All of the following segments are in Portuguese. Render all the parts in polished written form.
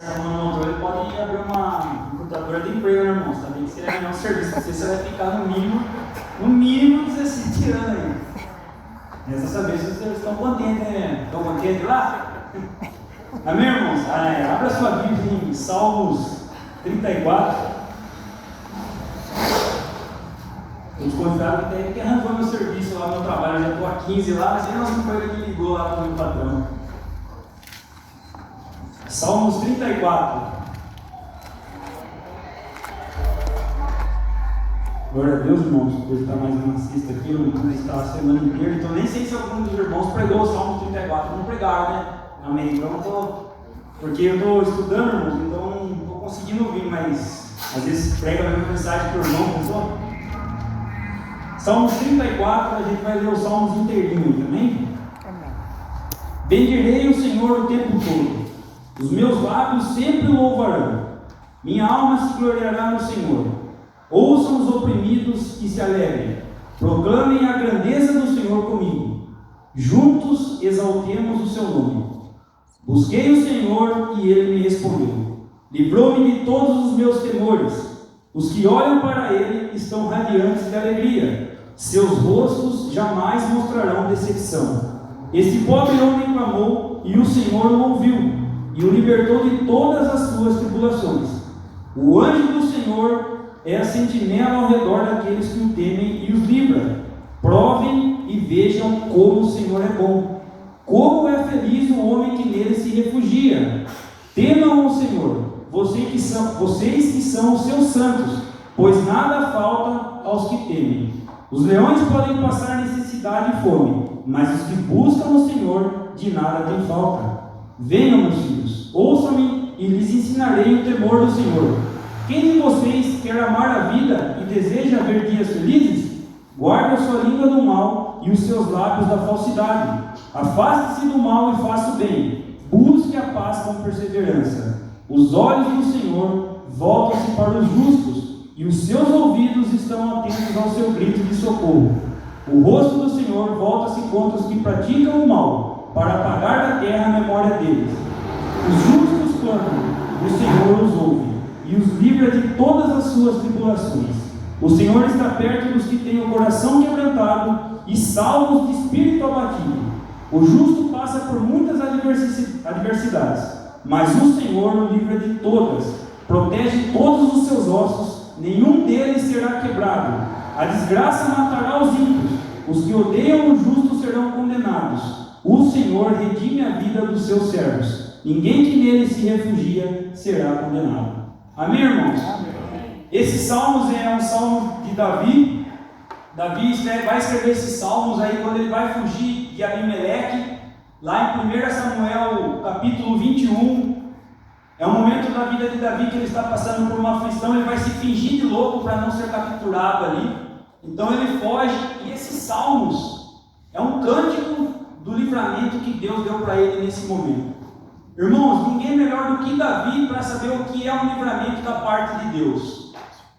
Ele pode abrir uma computadora de emprego, né, irmão? Sabia que seria melhor um serviço. Você vai ficar no mínimo 17 anos aí. Resta saber se vocês estão contentes, né? Estão contentes lá? Amém, irmãos? Abra sua Bíblia em Salmos 34. Os convidados até que arrancou meu serviço lá no trabalho, eu já estou há 15 lá, mas ele não foi ele que ligou lá para o meu patrão. Salmos 34. Glória a Deus, irmãos, por estar mais uma sexta aqui, eu não estava a semana inteira, então nem sei se algum dos irmãos pregou o Salmo 34, não pregaram, né? Amém? Então, porque eu estou estudando, irmãos, então não estou conseguindo ouvir, mas às vezes prega a mesma mensagem para o irmão, pensou? Salmos 34, a gente vai ler os Salmos inteirinho, amém? Amém. Bendirei o Senhor o tempo todo. Os meus lábios sempre o louvarão. Minha alma se gloriará no Senhor. Ouçam os oprimidos e se alegrem. Proclamem a grandeza do Senhor comigo. Juntos exaltemos o seu nome. Busquei o Senhor e ele me respondeu. Livrou-me de todos os meus temores. Os que olham para ele estão radiantes de alegria. Seus rostos jamais mostrarão decepção. Este pobre homem clamou e o Senhor o ouviu e o libertou de todas as suas tribulações. O anjo do Senhor é a sentinela ao redor daqueles que o temem e os livra. Provem e vejam como o Senhor é bom. Como é feliz o homem que nele se refugia. Temam o Senhor, vocês que são os seus santos, pois nada falta aos que temem. Os leões podem passar necessidade e fome, mas os que buscam o Senhor de nada têm falta. Venham, meus filhos, ouçam-me e lhes ensinarei o temor do Senhor. Quem de vocês quer amar a vida e deseja ver dias felizes? Guarde a sua língua do mal e os seus lábios da falsidade. Afaste-se do mal e faça o bem. Busque a paz com perseverança. Os olhos do Senhor voltam-se para os justos e os seus ouvidos estão atentos ao seu grito de socorro. O rosto do Senhor volta-se contra os que praticam o mal, para apagar da terra a memória deles. Os justos clamam, o Senhor os ouve, e os livra de todas as suas tribulações. O Senhor está perto dos que têm o coração quebrantado e salva os de espírito abatido. O justo passa por muitas adversidades, mas o Senhor o livra de todas, protege todos os seus ossos, nenhum deles será quebrado. A desgraça matará os ímpios, os que odeiam o justo serão condenados. O Senhor redime a vida dos seus servos. Ninguém que nele se refugia será condenado. Amém, irmãos? Amém. Esse Salmos é um salmo de Davi. Davi vai escrever esses salmos aí quando ele vai fugir de Abimeleque, lá em 1 Samuel capítulo 21. É um momento da vida de Davi que ele está passando por uma aflição, ele vai se fingir de louco para não ser capturado ali. Então ele foge, e esses salmos é um cântico do livramento que Deus deu para ele nesse momento. Irmãos, ninguém melhor do que Davi para saber o que é um livramento da parte de Deus.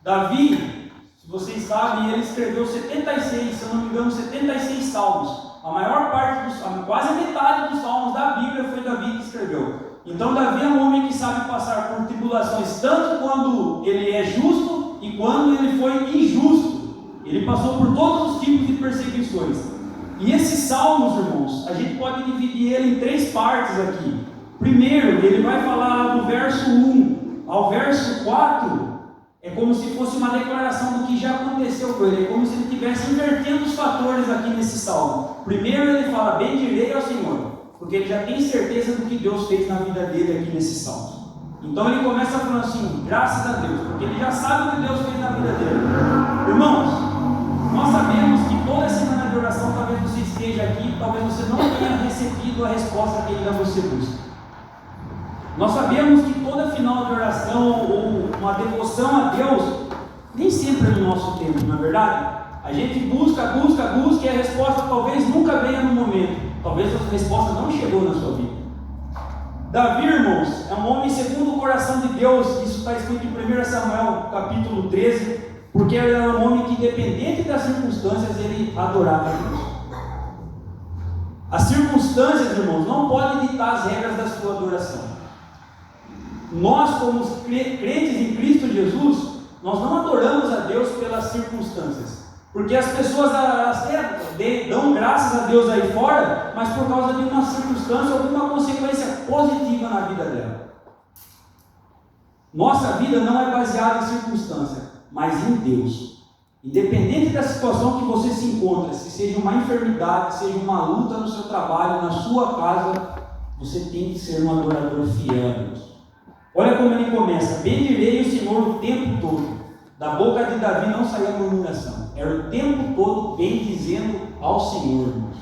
Davi, se vocês sabem, ele escreveu 76, se eu não me engano, 76 salmos. A maior parte, quase a metade dos salmos da Bíblia foi Davi que escreveu. Então Davi é um homem que sabe passar por tribulações, tanto quando ele é justo e quando ele foi injusto. Ele passou por todos os tipos de perseguições. E esses salmos, irmãos, a gente pode dividir ele em 3 partes aqui. Primeiro, ele vai falar do verso 1 ao verso 4, é como se fosse uma declaração do que já aconteceu com ele, é como se ele estivesse invertendo os fatores aqui nesse salmo. Primeiro ele fala, bendirei ao Senhor, porque ele já tem certeza do que Deus fez na vida dele aqui nesse salmo. Então ele começa falando assim, graças a Deus, porque ele já sabe o que Deus fez na vida dele. Irmãos, nós sabemos que toda semana de oração, talvez você esteja aqui, talvez você não tenha recebido a resposta que ainda você busca. Nós sabemos que toda final de oração ou uma devoção a Deus, nem sempre é no nosso tempo, não é verdade? A gente busca e a resposta talvez nunca venha no momento. Talvez a resposta não chegou na sua vida. Davi, irmãos, é um homem segundo o coração de Deus. Isso está escrito em 1 Samuel capítulo 13, porque ele era um homem que, independente das circunstâncias, ele adorava a Deus. As circunstâncias, irmãos, não podem ditar as regras da sua adoração. nós, como crentes em Cristo Jesus, nós não adoramos a Deus pelas circunstâncias. Porque as pessoas dão graças a Deus aí fora, mas por causa de uma circunstância ou de uma consequência positiva na vida dela. Nossa vida não é baseada em circunstância, mas em Deus. Independente da situação que você se encontra, se seja uma enfermidade, seja uma luta no seu trabalho, na sua casa, você tem que ser um adorador fiel a Deus. Olha como ele começa: bendirei o Senhor o tempo todo. Da boca de Davi não saía murmuração, era o tempo todo bendizendo ao Senhor, irmãos.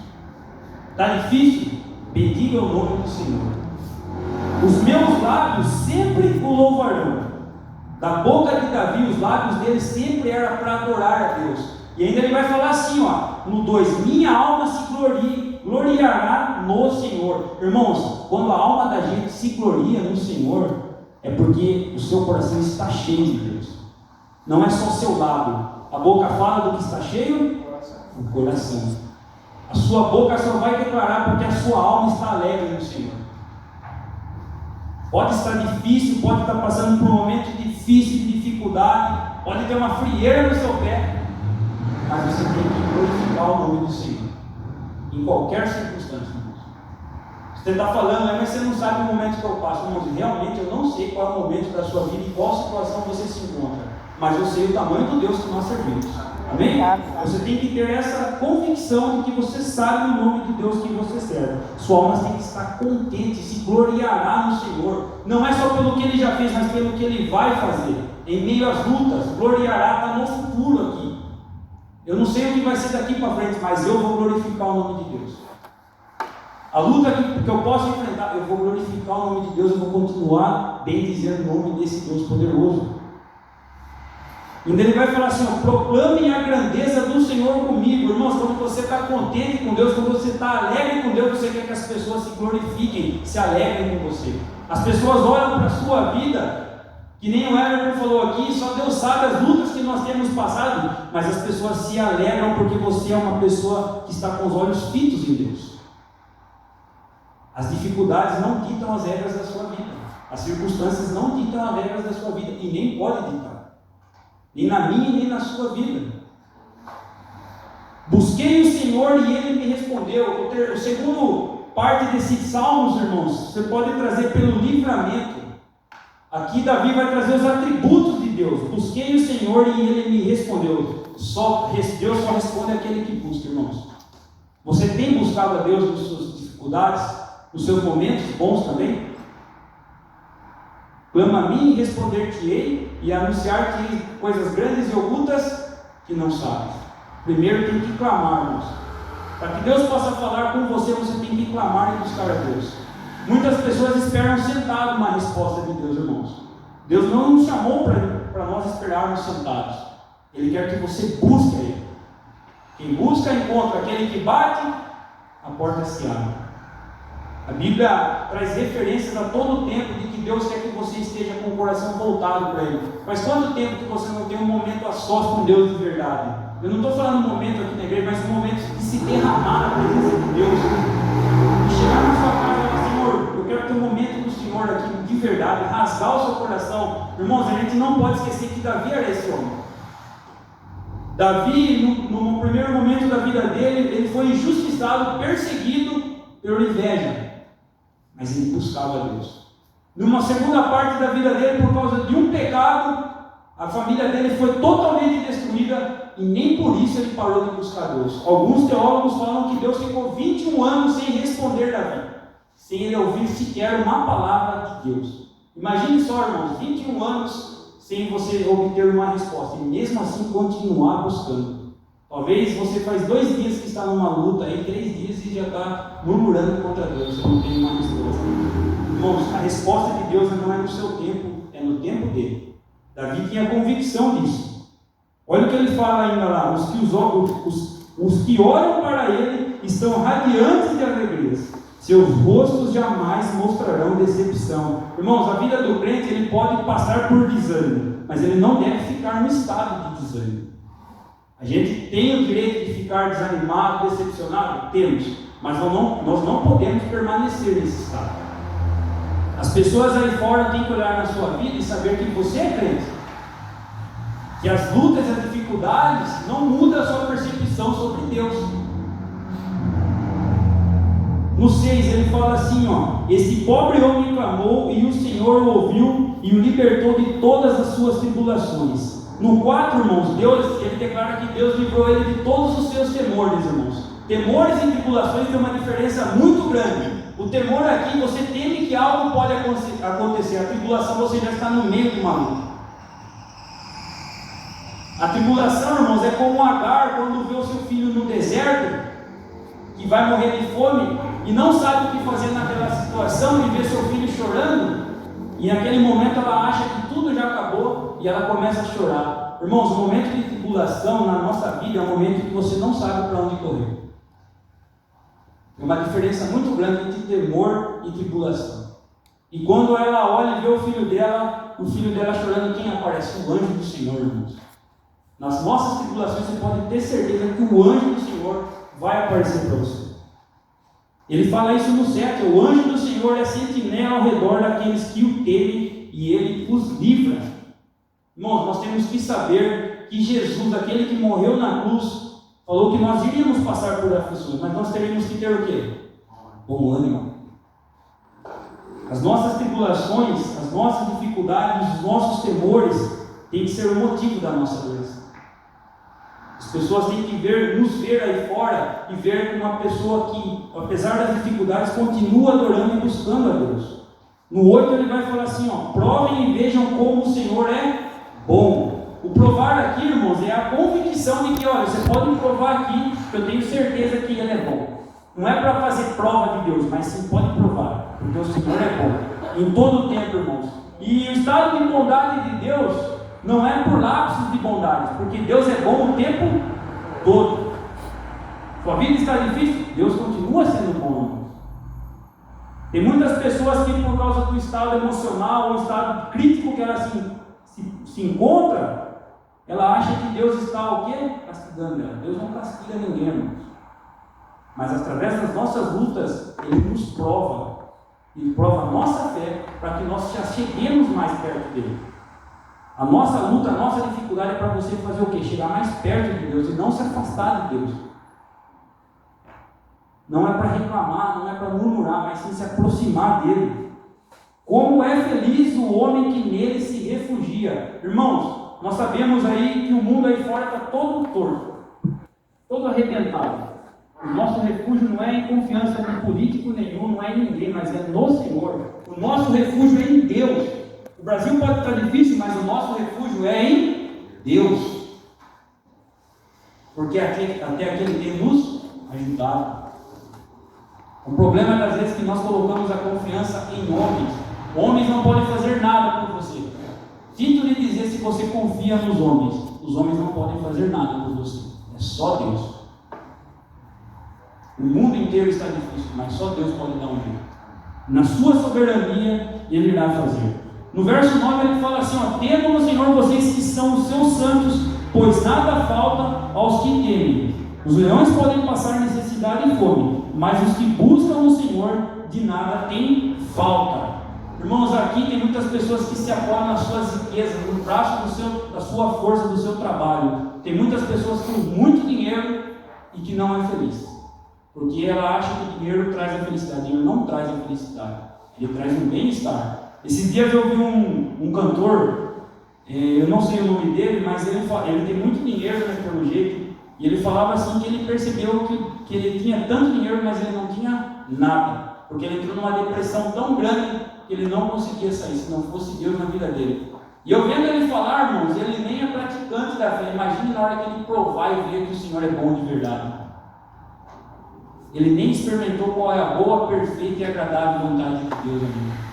Está difícil? Bendiga o nome do Senhor. Os meus lábios sempre o louvarão. Da boca de Davi, os lábios dele sempre era para adorar a Deus. E ainda ele vai falar assim, ó, no 2: minha alma se gloriará no Senhor. Irmãos, quando a alma da gente se gloria no Senhor, é porque o seu coração está cheio de Deus. Não é só seu lábio. A boca fala do que está cheio? O coração. A sua boca só vai declarar porque a sua alma está alegre no Senhor. Pode estar difícil, pode estar passando por um momento difícil, de dificuldade, pode ter uma frieira no seu pé, mas você tem que glorificar o nome do Senhor, em qualquer circunstância. Você está falando, mas você não sabe o momento que eu passo. Irmãos, realmente eu não sei qual é o momento da sua vida e qual situação você se encontra, mas eu sei o tamanho do Deus que nós servimos. Amém? Você tem que ter essa convicção de que você sabe o nome de Deus que você serve. Sua alma tem que estar contente, se gloriará no Senhor. Não é só pelo que Ele já fez, mas pelo que Ele vai fazer. Em meio às lutas, gloriará, está no futuro aqui. Eu não sei o que vai ser daqui para frente, mas eu vou glorificar o nome de Deus. A luta que eu posso enfrentar, eu vou glorificar o nome de Deus, eu vou continuar bendizendo o nome desse Deus poderoso. E ele vai falar assim, ó, proclamem a grandeza do Senhor comigo. Irmãos, quando você está contente com Deus, quando você está alegre com Deus, você quer que as pessoas se glorifiquem, se alegrem com você. As pessoas olham para a sua vida, que nem o Everton falou aqui, só Deus sabe as lutas que nós temos passado, mas as pessoas se alegram porque você é uma pessoa que está com os olhos fitos em Deus. As dificuldades não ditam as regras da sua vida, as circunstâncias não ditam as regras da sua vida, e nem pode ditar. Nem na minha, nem na sua vida. Busquei o Senhor e Ele me respondeu. O segundo parte desses salmos, irmãos, você pode trazer pelo livramento. Aqui Davi vai trazer os atributos de Deus. Busquei o Senhor e Ele me respondeu. Deus só responde àquele que busca, irmãos. Você tem buscado a Deus nas suas dificuldades, nos seus momentos bons também? Clama a mim e responder-te-ei, e anunciar-te coisas grandes e ocultas que não sabes. Primeiro tem que clamar, irmãos. Para que Deus possa falar com você, você tem que clamar e buscar a Deus. Muitas pessoas esperam sentado uma resposta de Deus, irmãos. Deus não nos chamou para nós esperarmos sentados. Ele quer que você busque a Ele. Quem busca, encontra. Aquele que bate, a porta se abre. A Bíblia traz referências a todo o tempo de que Deus quer que você esteja com o coração voltado para Ele. Mas quanto tempo que você não tem um momento a sós com Deus de verdade? Eu não estou falando um momento aqui na igreja, mas um momento de se derramar na presença de Deus. E chegar na sua casa e falar, Senhor, eu quero ter um momento do Senhor aqui de verdade, rasgar o seu coração. Irmãos, a gente não pode esquecer que Davi era esse homem. Davi, no primeiro momento da vida dele, ele foi injustiçado, perseguido por inveja. Mas ele buscava a Deus. Numa segunda parte da vida dele, por causa de um pecado, a família dele foi totalmente destruída e nem por isso ele parou de buscar Deus. Alguns teólogos falam que Deus ficou 21 anos sem responder Davi, sem ele ouvir sequer uma palavra de Deus. Imagine só, irmãos, 21 anos sem você obter uma resposta e mesmo assim continuar buscando. Talvez você faz 2 dias que está numa luta, aí 3 dias e já está murmurando contra Deus, você não tem uma resposta. Irmãos, a resposta de Deus não é no seu tempo, é no tempo dele. Davi tinha convicção disso. Olha o que ele fala ainda lá, os que olham para ele estão radiantes de alegrias, seus rostos jamais mostrarão decepção. Irmãos, a vida do crente, ele pode passar por desânimo, mas ele não deve ficar no estado de desânimo. A gente tem o direito de ficar desanimado, decepcionado? Temos, mas nós não podemos permanecer nesse estado. As pessoas aí fora têm que olhar na sua vida e saber que você é crente. Que as lutas e as dificuldades não mudam a sua percepção sobre Deus. No 6 ele fala assim, esse pobre homem clamou e o Senhor o ouviu e o libertou de todas as suas tribulações. No 4, irmãos, ele declara que Deus livrou ele de todos os seus temores, irmãos. Temores e tribulações têm uma diferença muito grande. O temor aqui, você teme que algo pode acontecer. A tribulação, você já está no meio de uma luta. A tribulação, irmãos, é como Agar quando vê o seu filho no deserto, que vai morrer de fome, e não sabe o que fazer naquela situação, e vê seu filho chorando, e naquele momento ela acha que tudo já acabou, e ela começa a chorar. Irmãos, o momento de tribulação na nossa vida é um momento que você não sabe para onde correr. É uma diferença muito grande entre temor e tribulação. E quando ela olha e vê o filho dela chorando, quem aparece? O anjo do Senhor, irmãos. Nas nossas tribulações você pode ter certeza que o anjo do Senhor vai aparecer para você. Ele fala isso no 7, o anjo do Senhor é sentinela ao redor daqueles que o temem e ele os livra. Irmãos, nós temos que saber que Jesus, aquele que morreu na cruz, falou que nós iríamos passar por aflições, mas nós teríamos que ter o quê? Bom ânimo. As nossas tribulações, as nossas dificuldades, os nossos temores têm que ser o motivo da nossa doença. As pessoas têm que nos ver aí fora e ver como uma pessoa que, apesar das dificuldades, continua adorando e buscando a Deus. No 8 ele vai falar assim, provem e vejam como o Senhor é bom. O provar aqui, irmãos, é a convicção de que, você pode provar aqui, que eu tenho certeza que Ele é bom. Não é para fazer prova de Deus, mas sim pode provar, porque o Senhor é bom. Em todo o tempo, irmãos. E o estado de bondade de Deus não é por lapsos de bondade, porque Deus é bom o tempo todo. Sua vida está difícil, Deus continua sendo bom, irmãos. Tem muitas pessoas que, por causa do estado emocional, ou estado crítico que ela se encontra, ela acha que Deus está o quê? Castigando ela. Deus não castiga ninguém, irmãos. Mas através das nossas lutas, Ele nos prova. Ele prova a nossa fé para que nós já cheguemos mais perto dele. A nossa luta, a nossa dificuldade é para você fazer o quê? Chegar mais perto de Deus e não se afastar de Deus. Não é para reclamar, não é para murmurar, mas sim se aproximar dele. Como é feliz o homem que nele se refugia. Irmãos, nós sabemos aí que o mundo aí fora está todo torto, todo arrebentado. O nosso refúgio não é em confiança em político nenhum, não é em ninguém, mas é no Senhor. O nosso refúgio é em Deus. O Brasil pode estar difícil, mas o nosso refúgio é em Deus. Porque até aquele tem nos ajudado. O problema é das vezes que nós colocamos a confiança em homens. Homens não podem fazer nada por você. Sinto lhe dizer, se você confia nos homens, os homens não podem fazer nada por você. É só Deus. O mundo inteiro está difícil, mas só Deus pode dar um jeito. Na sua soberania, Ele irá fazer. No verso 9 ele fala assim, temam no Senhor vocês que são os seus santos, pois nada falta aos que temem. Os leões podem passar necessidade e fome, mas os que buscam o Senhor de nada têm falta. Irmãos, aqui tem muitas pessoas que se apoiam nas suas riquezas, no braço da sua força, do seu trabalho. Tem muitas pessoas com muito dinheiro e que não é feliz, porque ela acha que o dinheiro traz a felicidade. Dinheiro não traz a felicidade, ele traz um bem-estar. Esses dias eu vi um cantor, eu não sei o nome dele, mas ele tem muito dinheiro, né, pelo jeito, e ele falava assim que ele percebeu que ele tinha tanto dinheiro, mas ele não tinha nada, porque ele entrou numa depressão tão grande que ele não conseguia sair, se não fosse Deus na vida dele. E eu vendo ele falar, irmãos, ele nem é praticante da fé. Imagine na hora que ele provar e ver que o Senhor é bom de verdade. Ele nem experimentou qual é a boa, perfeita e agradável vontade de Deus, amigo.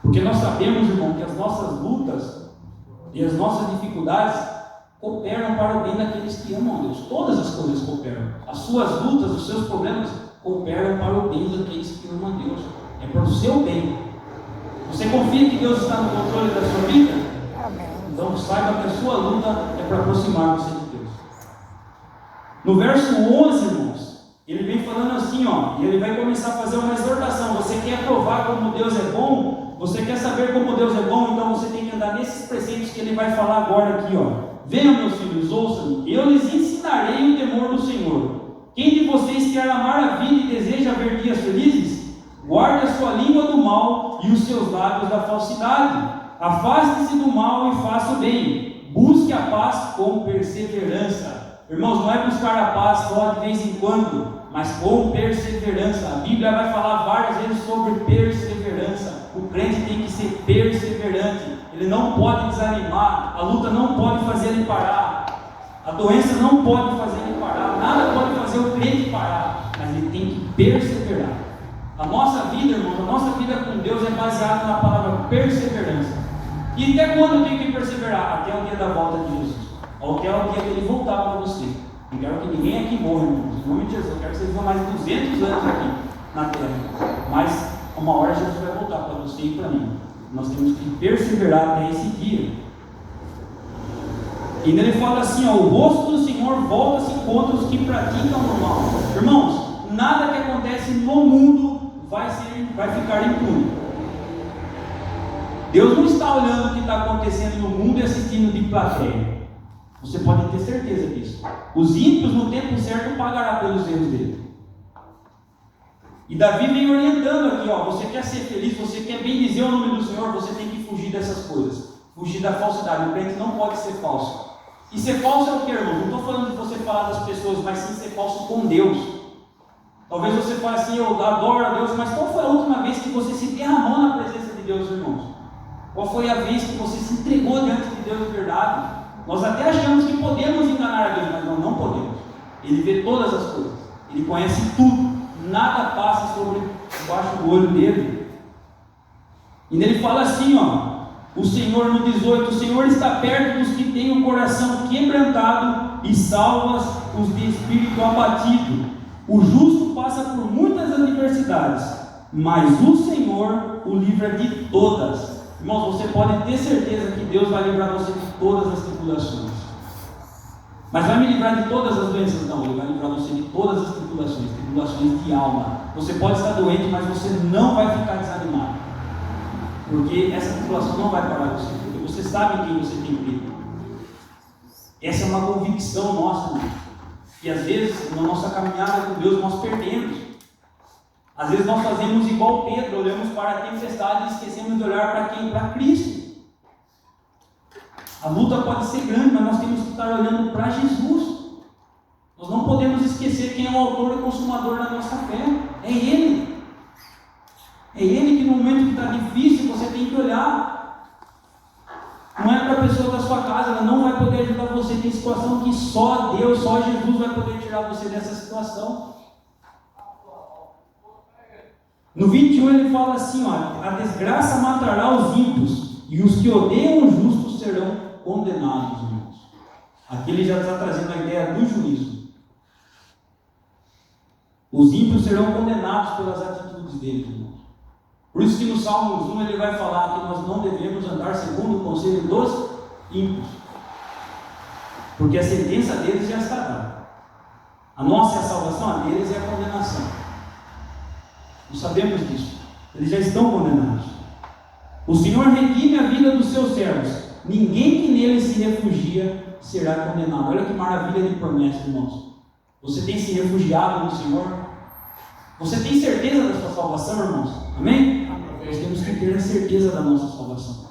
Porque nós sabemos, irmão, que as nossas lutas e as nossas dificuldades cooperam para o bem daqueles que amam a Deus. Todas as coisas cooperam. As suas lutas, os seus problemas cooperam para o bem daqueles que amam a Deus. É para o seu bem. Você confia que Deus está no controle da sua vida? Amém. Então saiba que a sua luta é para aproximar você de Deus. No verso 11, irmãos, Ele vem falando assim, ó, e ele vai começar a fazer uma exortação. Você quer provar como Deus é bom? Você quer saber como Deus é bom? Então você tem que andar nesses preceitos que ele vai falar agora aqui, ó. Venham, meus filhos, ouçam-me, eu lhes ensinarei o temor do Senhor. Quem de vocês quer amar a vida e deseja ver dias felizes? Guarde a sua língua do mal e os seus lábios da falsidade. Afaste-se do mal e faça o bem. Busque a paz com perseverança. Irmãos, não é buscar a paz só de vez em quando, mas com perseverança. A Bíblia vai falar várias vezes sobre perseverança. O crente tem que ser perseverante. Ele não pode desanimar. A luta não pode fazer ele parar. A doença não pode fazer ele parar. Nada pode fazer o crente parar. Mas ele tem que perseverar. A nossa vida, irmãos, a nossa vida com Deus é baseada na palavra perseverança. E até quando eu tenho que perseverar? Até o dia da volta de Jesus. Até o dia que ele voltar para você. Não quero que ninguém aqui morra, irmãos. Em nome de Jesus, eu quero que vocês vivam mais 200 anos aqui na terra. Mas uma hora Jesus vai voltar para você e para mim. Nós temos que perseverar até esse dia. E ele fala assim, ó, o rosto do Senhor volta-se contra os que praticam o mal. Irmãos, nada que acontece no mundo vai ficar impune. Deus não está olhando o que está acontecendo no mundo e assistindo de plateia. Você pode ter certeza disso. Os ímpios no tempo certo pagará pelos erros dele. E Davi vem orientando aqui, ó, você quer ser feliz, você quer bem dizer o nome do Senhor, você tem que fugir dessas coisas. Fugir da falsidade. O crente não pode ser falso. E ser falso é o que, irmão? Não estou falando de você falar das pessoas, mas sim ser falso com Deus. Talvez você fale assim, eu adoro a Deus, mas qual foi a última vez que você se derramou na presença de Deus, irmãos? Qual foi a vez que você se entregou diante de Deus de verdade? Nós até achamos que podemos enganar a Deus, mas nós não podemos. Ele vê todas as coisas. Ele conhece tudo. Nada passa debaixo do olho dele. E nele fala assim, ó, o Senhor no 18, o Senhor está perto dos que têm o coração quebrantado e salva os de espírito abatido. O justo passa por muitas adversidades, mas o Senhor o livra de todas. Irmãos, você pode ter certeza que Deus vai livrar você de todas as tribulações. Mas vai me livrar de todas as doenças? Não, Ele vai livrar você de todas as tribulações, tribulações de alma. Você pode estar doente, mas você não vai ficar desanimado. Porque essa tribulação não vai parar você, porque você sabe em quem você tem crido. Essa é uma convicção nossa, né? E às vezes, na nossa caminhada com Deus, nós perdemos. Às vezes nós fazemos igual Pedro, olhamos para a tempestade e esquecemos de olhar para quem? Para Cristo. A luta pode ser grande, mas nós temos que estar olhando para Jesus. Nós não podemos esquecer quem é o autor e consumador da nossa fé. É Ele. É Ele que no momento que está difícil, você tem que olhar. Não é para a pessoa da sua casa, ela não vai poder ajudar você. Tem situação que só Deus, só Jesus vai poder tirar você dessa situação. No 21 ele fala assim, ó, a desgraça matará os ímpios, e os que odeiam o justo serão condenados, irmãos. Aqui ele já está trazendo a ideia do juízo. Os ímpios serão condenados pelas atitudes deles, irmãos. Por isso que no Salmo 1 ele vai falar que nós não devemos andar segundo o conselho dos ímpios, porque a sentença deles já está dada. A nossa é a salvação, a deles é a condenação. Nós sabemos disso. Eles já estão condenados. O Senhor redime a vida dos seus servos. Ninguém que nele se refugia será condenado. Olha que maravilha de promessa, irmãos. Você tem se refugiado no Senhor? Você tem certeza da sua salvação, irmãos? Amém? Nós temos que ter a certeza da nossa salvação.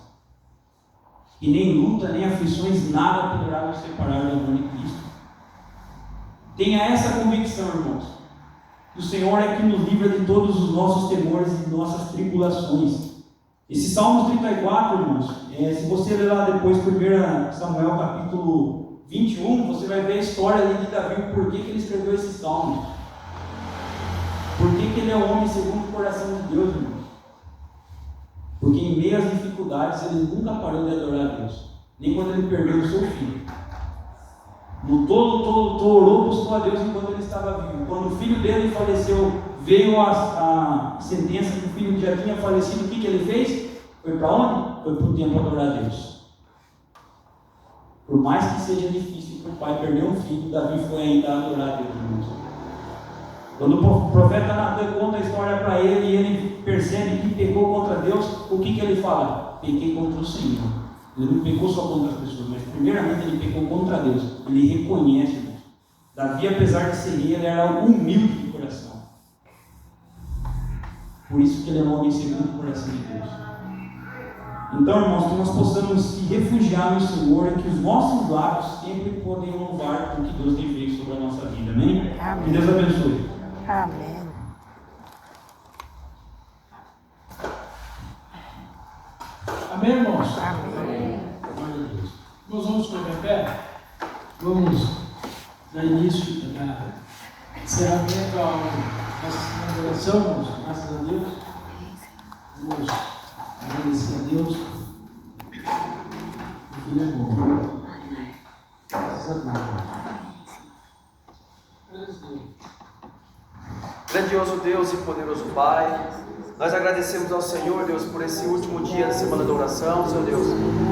E nem luta, nem aflições, nada poderá nos separar do amor de Cristo. Tenha essa convicção, irmãos. O Senhor é que nos livra de todos os nossos temores e de nossas tribulações. Esse Salmos 34, irmãos, se você ler lá depois, 1 Samuel capítulo 21, você vai ver a história ali de Davi, por que ele escreveu esse Salmo. Por que ele é um homem segundo o coração de Deus, irmãos? Porque em meio às dificuldades, ele nunca parou de adorar a Deus. Nem quando ele perdeu o seu filho. Lutou, orou, buscou a Deus enquanto ele estava vivo. Quando o filho dele faleceu, veio a sentença que o filho já tinha falecido. O que ele fez? Foi para onde? Foi para o templo adorar a Deus. Por mais que seja difícil para o pai perder um filho, Davi foi ainda adorar a Deus, irmãos. Quando o profeta Natan conta a história para ele e ele percebe que pecou contra Deus, o que ele fala? Pequei contra o Senhor. Ele não pecou só contra as pessoas, mas primeiramente ele pecou contra Deus. Ele reconhece Deus. Davi, apesar de ser rei, ele era humilde de coração. Por isso que ele é um homem segundo o coração de Deus. Então, irmãos, que nós possamos se refugiar no Senhor e que os nossos lábios sempre podem louvar o que Deus tem feito sobre a nossa vida. Amém? Amém. Que Deus abençoe. Amém. Amém, irmãos? Amém. Glória a Deus. Nós vamos ficar em pé. Vamos dar início para encerramento à nossa oração, irmãos. Graças a Deus. Vamos agradecer a Deus. Porque Ele é bom. Graças a Deus. Grandioso Deus e poderoso Pai, nós agradecemos ao Senhor, Deus, por esse último dia da semana da oração, Senhor Deus.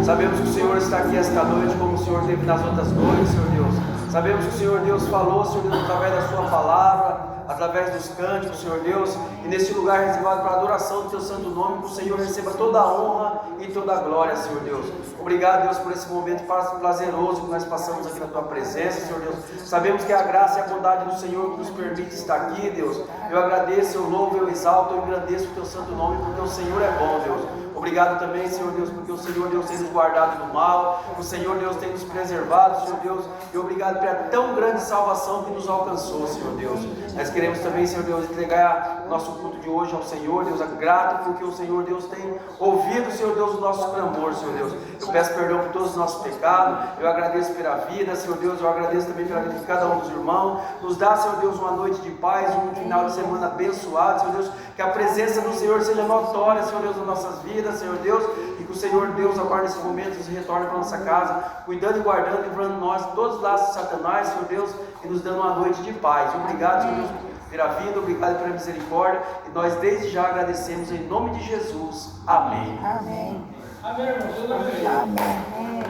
Sabemos que o Senhor está aqui esta noite, como o Senhor esteve nas outras noites, Senhor Deus. Sabemos que o Senhor Deus falou, Senhor Deus, através da Sua palavra, através dos cânticos, Senhor Deus, e nesse lugar reservado para a adoração do Teu santo nome, que o Senhor receba toda a honra e toda a glória, Senhor Deus. Obrigado, Deus, por esse momento prazeroso que nós passamos aqui na Tua presença, Senhor Deus. Sabemos que é a graça e a bondade do Senhor que nos permite estar aqui, Deus. Eu agradeço, eu louvo, eu exalto, eu engrandeço o Teu santo nome, porque o Senhor é bom, Deus. Obrigado também, Senhor Deus, porque o Senhor Deus tem nos guardado do mal, o Senhor Deus tem nos preservado, Senhor Deus, e obrigado pela tão grande salvação que nos alcançou, Senhor Deus. Nós queremos também, Senhor Deus, entregar nosso culto de hoje ao Senhor, Deus, grato porque o Senhor Deus tem ouvido, Senhor Deus, o nosso clamor, Senhor Deus. Eu peço perdão por todos os nossos pecados, eu agradeço pela vida, Senhor Deus, eu agradeço também pela vida de cada um dos irmãos. Nos dá, Senhor Deus, uma noite de paz, um final de semana abençoado, Senhor Deus, que a presença do Senhor seja notória, Senhor Deus, nas nossas vidas, Senhor Deus, e que o Senhor Deus, agora nesse momento, nos retorne para a nossa casa, cuidando e guardando, livrando nós de todos os laços de Satanás, Senhor Deus, e nos dando uma noite de paz. Obrigado, Senhor Deus, pela vida, obrigado pela misericórdia, e nós desde já agradecemos em nome de Jesus. Amém. Amém. Amém, irmãos. Amém.